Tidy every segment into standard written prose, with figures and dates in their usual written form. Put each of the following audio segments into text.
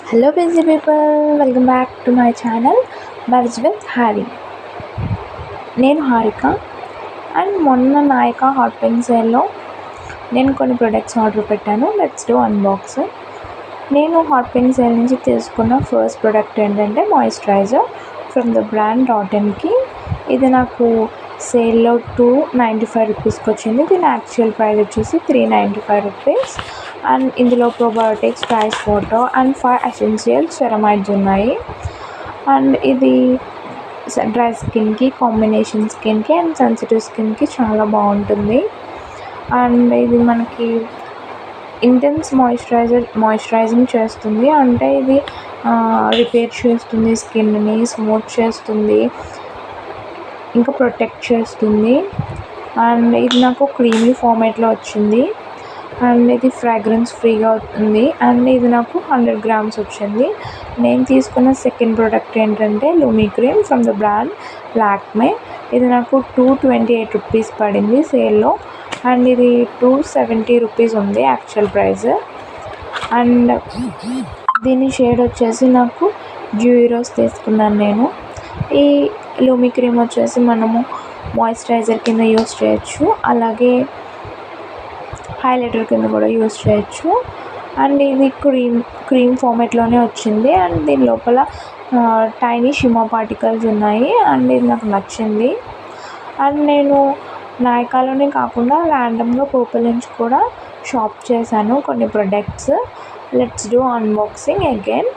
Hello busy people, welcome back to my channel బర్జ్ with Hari. నేను Harika. And మొన్న నాయక hot pen సేల్లో నేను కొన్ని ప్రొడక్ట్స్ ఆర్డర్ పెట్టాను. Let's do unboxing. నేను హాట్ పెన్ సేల్ నుంచి తీసుకున్న ఫస్ట్ ప్రోడక్ట్ ఏంటంటే మాయిశ్చరైజర్ ఫ్రమ్ ద బ్రాండ్ డాటన్కి. ఇది నాకు సేల్లో $295కి వచ్చింది. దీని యాక్చువల్ ప్రైస్ వచ్చేసి $395. అండ్ ఇందులో probiotics, price photo and 5 essential ceramides ఉన్నాయి. అండ్ ఇది డ్రై స్కిన్కి, కాంబినేషన్ స్కిన్కి అండ్ సెన్సిటివ్ స్కిన్కి చాలా బాగుంటుంది. అండ్ ఇది మనకి ఇంటెన్స్ మాయిశ్చరైజింగ్ చేస్తుంది. అంటే ఇది రిపేర్ చేస్తుంది, స్కిన్ని స్మూత్ చేస్తుంది, ఇంకా ప్రొటెక్ట్ చేస్తుంది. అండ్ ఇది నాకు క్రీమీ ఫార్మేట్లో వచ్చింది. అండ్ ఇది ఫ్రాగ్రెన్స్ ఫ్రీగా ఉంది. అండ్ ఇది నాకు 100 grams వచ్చింది. నేను తీసుకున్న సెకండ్ ప్రోడక్ట్ ఏంటంటే Lumi cream from the brand Lakme. ఇది నాకు $228 పడింది సేల్లో. అండ్ ఇది $270 ఉంది యాక్చువల్ ప్రైస్. అండ్ దీని షేడ్ వచ్చేసి నాకు డ్యూయి రోజ్ తీసుకున్నాను నేను. ఈ లూమీ క్రీమ్ వచ్చేసి మనము మాయిశ్చరైజర్ కింద యూస్ చేయొచ్చు, అలాగే హైలైటర్ కింద కూడా యూస్ చేయొచ్చు. అండ్ ఇది క్రీమ్ ఫార్మేట్లోనే వచ్చింది. అండ్ దీని లోపల టైనీ షిమ్మర్ పార్టికల్స్ ఉన్నాయి. అండ్ ఇది నాకు నచ్చింది. అండ్ నేను నాయకాలోనే కాకుండా ర్యాండమ్గా పర్పుల్ నుంచి కూడా షాప్ చేశాను కొన్ని products. Let's do unboxing again.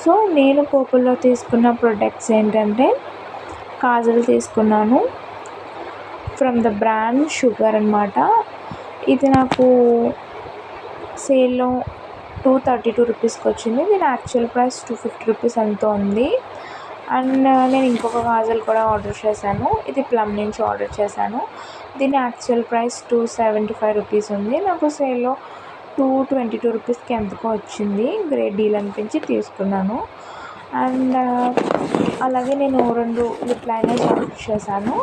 So నేను పర్పుల్లో తీసుకున్న ప్రొడక్ట్స్ ఏంటంటే కాజల్ తీసుకున్నాను ఫ్రమ్ ద బ్రాండ్ షుగర్ అనమాట. ఇది నాకు సేల్లో $232కి వచ్చింది. దీని యాక్చువల్ ప్రైస్ $250 ఎంతో ఉంది. అండ్ నేను ఇంకొక కాజల్ కూడా ఆర్డర్ చేశాను. ఇది ప్లమ్ నుంచి ఆర్డర్ చేశాను. దీని యాక్చువల్ ప్రైస్ $275 ఉంది. నాకు సేల్లో $222కి ఎంతకో వచ్చింది. గ్రేట్ డీల్ అనిపించి తీసుకున్నాను. అండ్ అలాగే నేను 2 లిప్ లైనర్స్ ఆర్డర్ చేశాను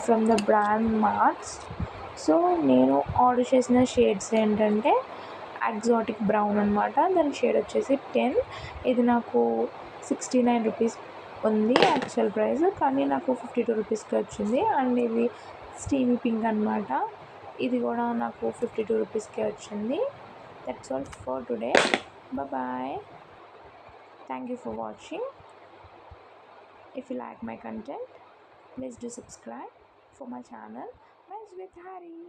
from the brand Mars. So నేను ఆర్డర్ చేసిన షేడ్స్ ఏంటంటే ఎగ్జాటిక్ బ్రౌన్ అనమాట. దాని షేడ్ వచ్చేసి 10. ఇది నాకు $69 ఉంది యాక్చువల్ ప్రైస్, కానీ నాకు $52కి వచ్చింది. అండ్ ఇది స్టీమీ పింక్ అనమాట. ఇది కూడా నాకు $52కి వచ్చింది. That's all for today. Bye. Thank you for watching. If you like my content, please do subscribe for my channel Buzz with Hari.